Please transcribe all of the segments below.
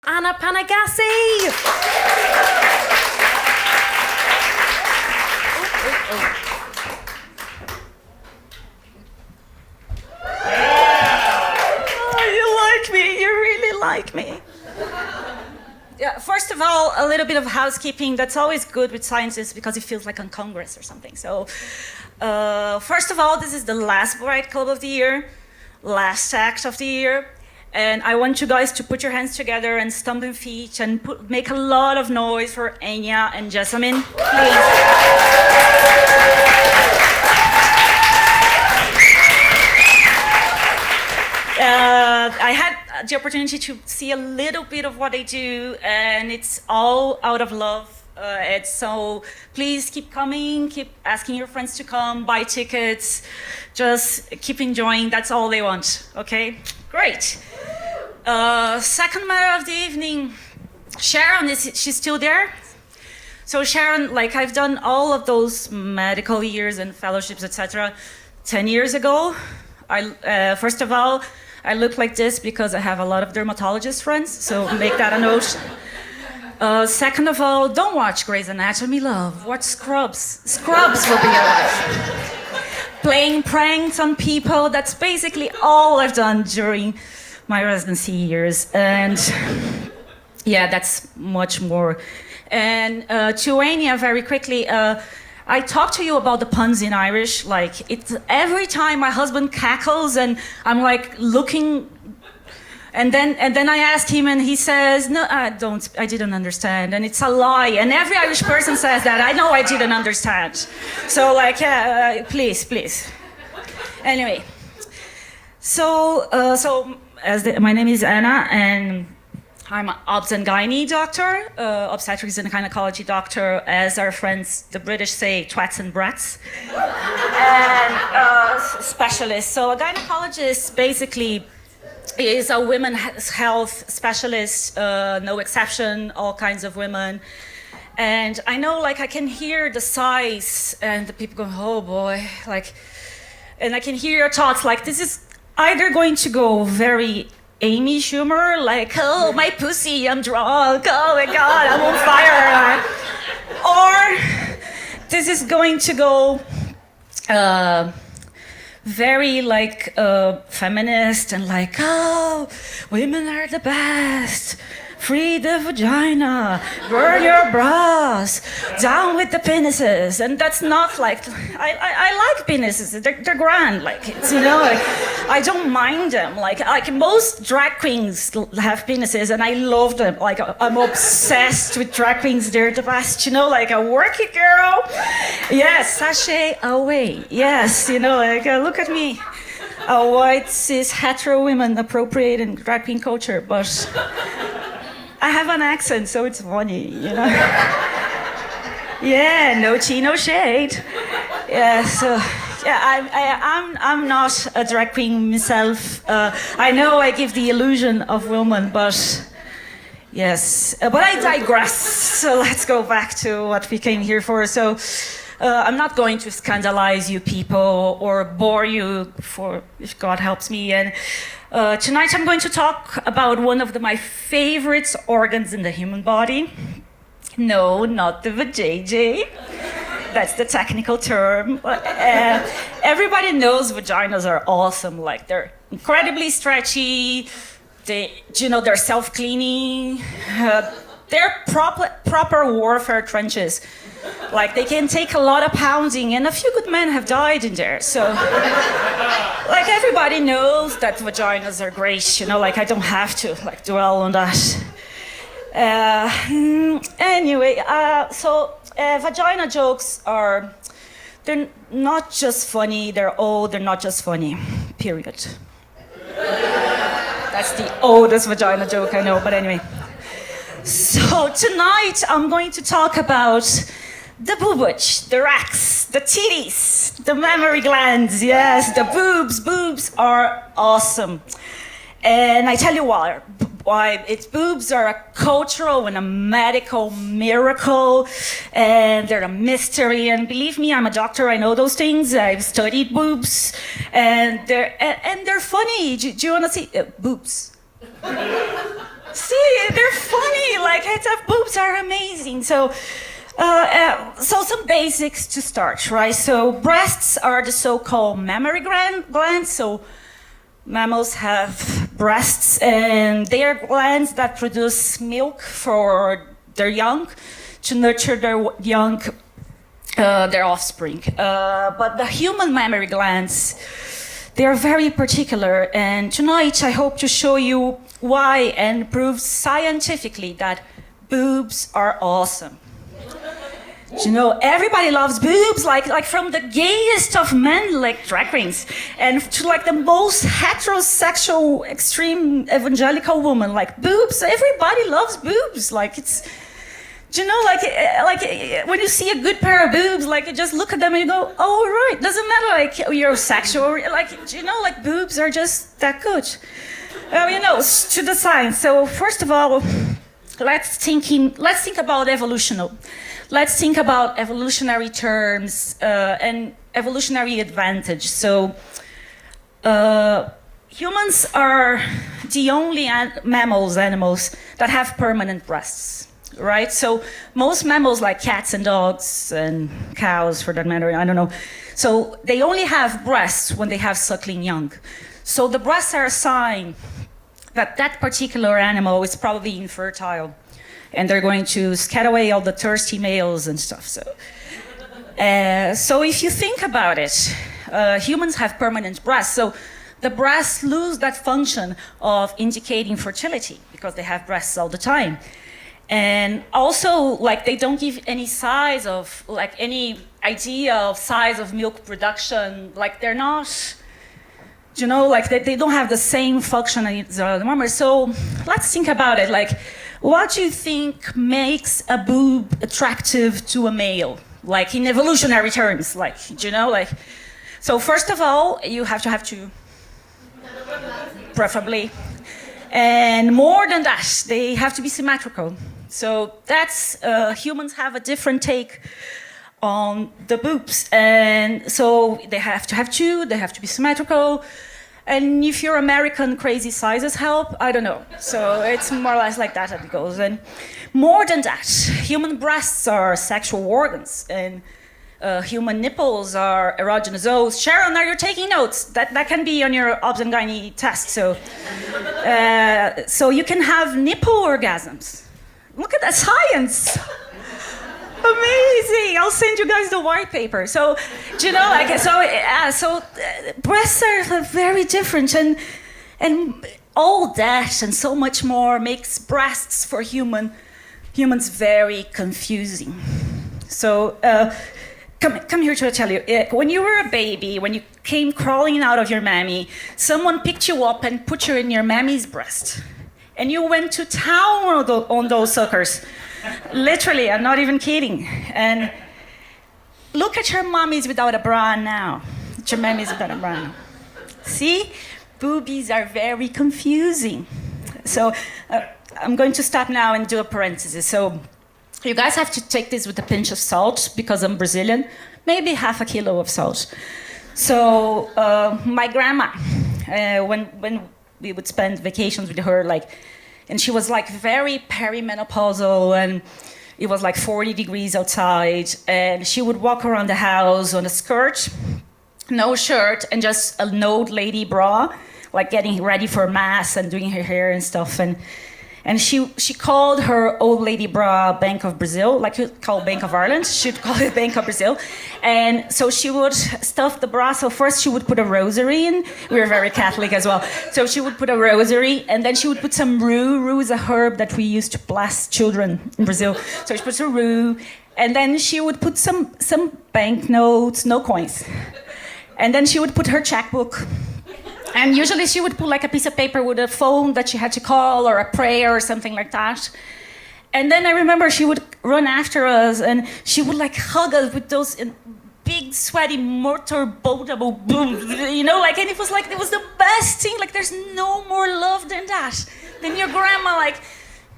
Anna Panagassi. Oh, you like me. You really like me. Yeah, first of all, a little bit of housekeeping. That's always good with scientists because it feels like on Congress or something. So, first of all, this is the last Bright Club of the year, last act of the year. And I want you guys to put your hands together and stomp in feet and make a lot of noise for Enya and Jessamine, please. I had the opportunity to see a little bit of what they do, and it's all out of love. So please keep coming, keep asking your friends to come, buy tickets, just keep enjoying. That's all they want, okay? Great. Second matter of the evening, Sharon, she's still there? So Sharon, like I've done all of those medical years and fellowships, etc. 10 years ago. First of all, I look like this because I have a lot of dermatologist friends, so make that a note. Second of all, don't watch Grey's Anatomy, love. Watch Scrubs. Scrubs will be your life. Playing pranks on people, that's basically all I've done during my residency years. And yeah, that's much more. And to Anya, very quickly, I talked to you about the puns in Irish. Like, it's every time my husband cackles and I'm like looking, and then I ask him and he says, no, I didn't understand. And it's a lie. And every Irish person says that. I know I didn't understand. So like, yeah, please. Anyway, so my name is Anna, and I'm an obs and gynae doctor, obstetrics and gynecology doctor, as our friends, the British say, twats and brats, and specialist. So a gynecologist basically is a women's health specialist, no exception, all kinds of women. And I know, like, I can hear the sighs and the people go, oh boy, like, and I can hear your thoughts, like, this is either going to go very Amy Schumer, like, oh, my pussy, I'm drunk, oh my God, I'm on fire. Or this is going to go very, like, feminist and like, oh, women are the best. Free the vagina, burn your bras, down with the penises. And that's not like, I like penises, they're grand, like, it's, you know, like, I don't mind them. Like most drag queens have penises and I love them. Like, I'm obsessed with drag queens, they're the best, you know, like a worky girl. Yes, sashay away, yes, you know, like, look at me. A white, cis, hetero women appropriating drag queen culture, but I have an accent, so it's funny, you know? Yeah, no tea, no shade. Yeah, so, yeah, I'm not a drag queen myself. I know I give the illusion of woman, but yes. But I digress, so let's go back to what we came here for. So, I'm not going to scandalize you people or bore you, if God helps me. And tonight I'm going to talk about one of my favorite organs in the human body. No, not the vajayjay. That's the technical term. Everybody knows vaginas are awesome. Like, they're incredibly stretchy. They're self-cleaning. They're proper warfare trenches. Like, they can take a lot of pounding, and a few good men have died in there. So, like, everybody knows that vaginas are great, you know, like, I don't have to, like, dwell on that. Anyway, vagina jokes they're not just funny, they're not just funny, period. That's the oldest vagina joke I know, but anyway. So tonight I'm going to talk about the boobage, the racks, the titties, the mammary glands, yes, the boobs. Boobs are awesome. And I tell you why. Boobs are a cultural and a medical miracle, and they're a mystery. And believe me, I'm a doctor, I know those things. I've studied boobs, and they're funny. Do you want to see boobs? See, they're boobs are amazing. So some basics to start, right? So breasts are the so-called mammary glands. So mammals have breasts, and they are glands that produce milk for their young, to nurture their young, their offspring. But the human mammary glands, they are very particular. And tonight I hope to show you why and prove scientifically that boobs are awesome. You know, everybody loves boobs, like from the gayest of men, like drag queens, and to like the most heterosexual, extreme evangelical woman, like boobs. Everybody loves boobs. Like it's, you know, like when you see a good pair of boobs, like you just look at them and you go, oh right, doesn't matter like you're sexual, like you know, like boobs are just that good. You know, to the science. So first of all, let's think about evolution. Let's think about evolutionary terms and evolutionary advantage. So humans are the only animals that have permanent breasts, right? So most mammals, like cats and dogs and cows for that matter, I don't know, so they only have breasts when they have suckling young. So the breasts are a sign that that particular animal is probably infertile, and they're going to scat away all the thirsty males and stuff. So if you think about it, humans have permanent breasts. So the breasts lose that function of indicating fertility because they have breasts all the time. And also, like, they don't give any size of, like, any idea of size of milk production. Like, they're not, you know, like, they don't have the same function as the mammals. So let's think about it. Like, what do you think makes a boob attractive to a male? Like, in evolutionary terms, like, you know, like, so first of all, you have to have two, preferably. And more than that, they have to be symmetrical. So that's, humans have a different take on the boobs. And so they have to have two, they have to be symmetrical. And if you're American, crazy sizes help, I don't know. So it's more or less like that as it goes. And more than that, human breasts are sexual organs, and human nipples are erogenous zones. Sharon, are you taking notes? That can be on your obs and gynae test. So you can have nipple orgasms. Look at that science. Amazing! I'll send you guys the white paper. So, you know, like, breasts are very different, and all that and so much more makes breasts for humans very confusing. So, come here to tell you, when you were a baby, when you came crawling out of your mammy, someone picked you up and put you in your mammy's breast, and you went to town on those suckers. Literally, I'm not even kidding. And look at your mummies without a bra now. Your mammies without a bra now. See? Boobies are very confusing. So I'm going to stop now and do a parenthesis. So you guys have to take this with a pinch of salt because I'm Brazilian. Maybe half a kilo of salt. So my grandma, when we would spend vacations with her, like, and she was like very perimenopausal, and it was like 40 degrees outside, and she would walk around the house on a skirt, no shirt, and just an old lady bra, like getting ready for mass and doing her hair and stuff. And she called her old lady bra Bank of Brazil, like you call Bank of Ireland. She'd call it Bank of Brazil. And so she would stuff the bra. So first she would put a rosary in. We were very Catholic as well. So she would put a rosary, and then she would put some rue. Rue is a herb that we use to bless children in Brazil. So she puts a rue, and then she would put some banknotes, no coins. And then she would put her checkbook. And usually she would put like a piece of paper with a phone that she had to call, or a prayer or something like that. And then I remember she would run after us, and she would like hug us with those big sweaty motorboatable boobs, you know, like, and it was the best thing. Like, there's no more love than that, than your grandma like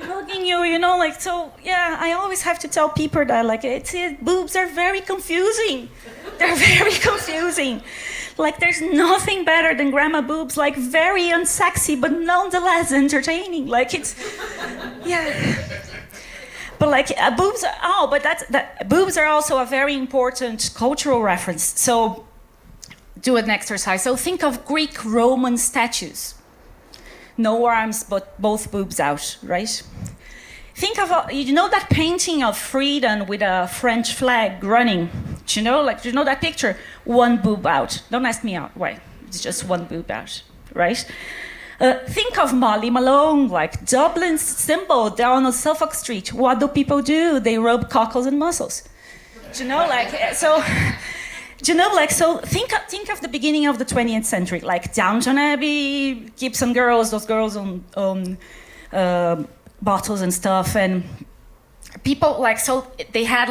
hugging you, you know, like. So yeah, I always have to tell people that, like, boobs are very confusing. They're very confusing. Like, there's nothing better than grandma boobs, like, very unsexy, but nonetheless entertaining. Like, it's, yeah. but like boobs. But boobs are also a very important cultural reference. So do an exercise. So think of Greek Roman statues. No arms, but both boobs out, right? Think of, that painting of Freedom with a French flag running? Do you know that picture? One boob out. Don't ask me out. Why? It's just one boob out, right? Think of Molly Malone, like Dublin's symbol down on Suffolk Street. What do people do? They rub cockles and muscles. Do you know, so think of the beginning of the 20th century, like Downton Abbey, Gibson girls, those girls on bottles and stuff, and people so they had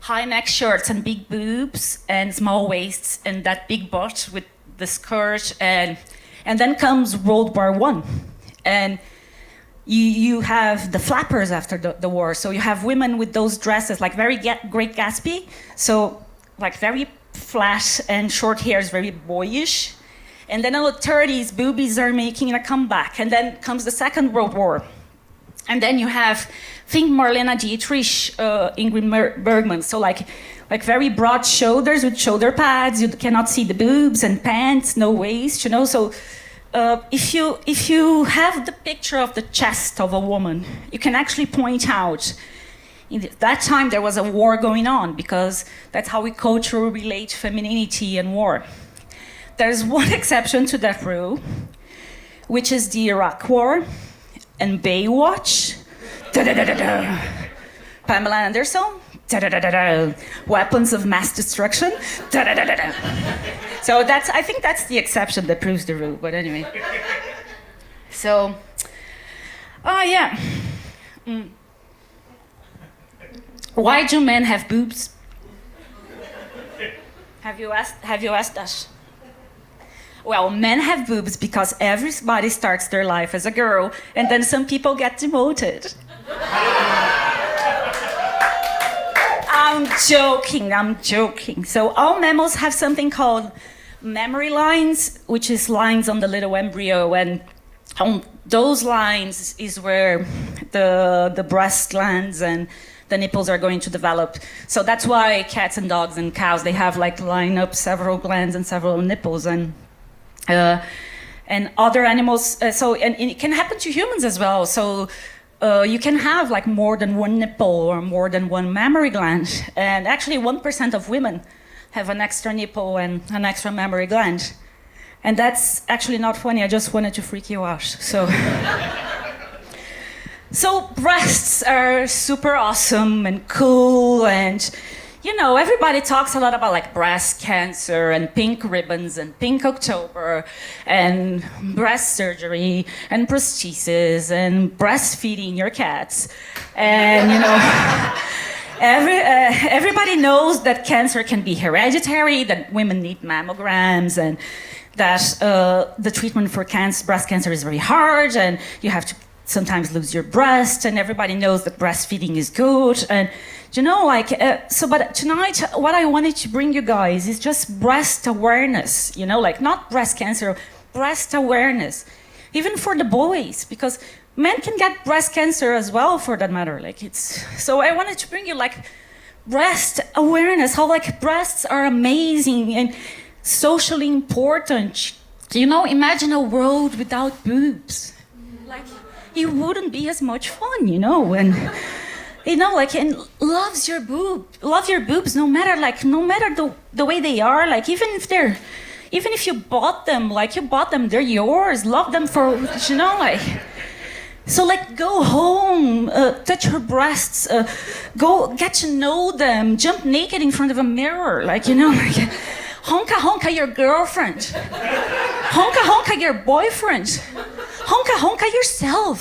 high neck shirts and big boobs and small waists and that big butt with the skirt, and then comes World War I, and you have the flappers after the war, so you have women with those dresses very Great Gatsby, so very flat and short hair is very boyish. And then in the 30s, boobies are making a comeback. And then comes the Second World War. And then you think Marlene Dietrich, Ingrid Bergman. So very broad shoulders with shoulder pads. You cannot see the boobs and pants, no waist, So if you have the picture of the chest of a woman, you can actually point out in that time there was a war going on, because that's how we culturally relate femininity and war. There's one exception to that rule, which is the Iraq War and Baywatch. Da-da-da-da-da. Pamela Anderson. Da-da-da-da-da. Weapons of mass destruction. Da-da-da-da-da. So I think that's the exception that proves the rule. But anyway. So, yeah. Why do men have boobs? Have you asked us? Well, men have boobs because everybody starts their life as a girl, and then some people get demoted. I'm joking. So all mammals have something called mammary lines, which is lines on the little embryo, and on those lines is where the breast glands and the nipples are going to develop. So that's why cats and dogs and cows, they have line up several glands and several nipples, and other animals. And it can happen to humans as well. So you can have more than one nipple or more than one mammary gland. And actually 1% of women have an extra nipple and an extra mammary gland. And that's actually not funny. I just wanted to freak you out. So breasts are super awesome and cool, and everybody talks a lot about breast cancer and pink ribbons and pink October and breast surgery and prosthesis and breastfeeding your cats. And everybody knows that cancer can be hereditary, that women need mammograms, and that the treatment for breast cancer is very hard, and you have to sometimes lose your breast, and everybody knows that breastfeeding is good. And but tonight what I wanted to bring you guys is just breast awareness, not breast cancer, breast awareness, even for the boys, because men can get breast cancer as well, for that matter. So I wanted to bring you breast awareness, how breasts are amazing and socially important. Imagine a world without boobs. It wouldn't be as much fun, and and love your boobs, no matter the way they are, even if you bought them, they're yours. Love them for, So go home, touch her breasts, go get to know them, jump naked in front of a mirror, honka honka your girlfriend, honka honka your boyfriend. Honka honka yourself,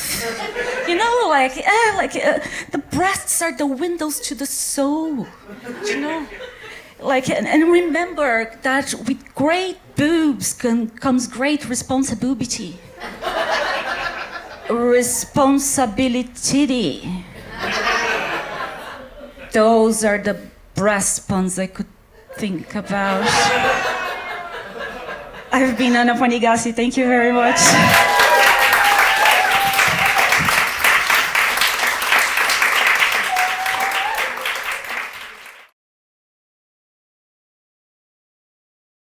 the breasts are the windows to the soul, and remember that with great boobs comes great responsibility. Responsibility. Those are the breast puns I could think about. I've been Anna Panigassi. Thank you very much.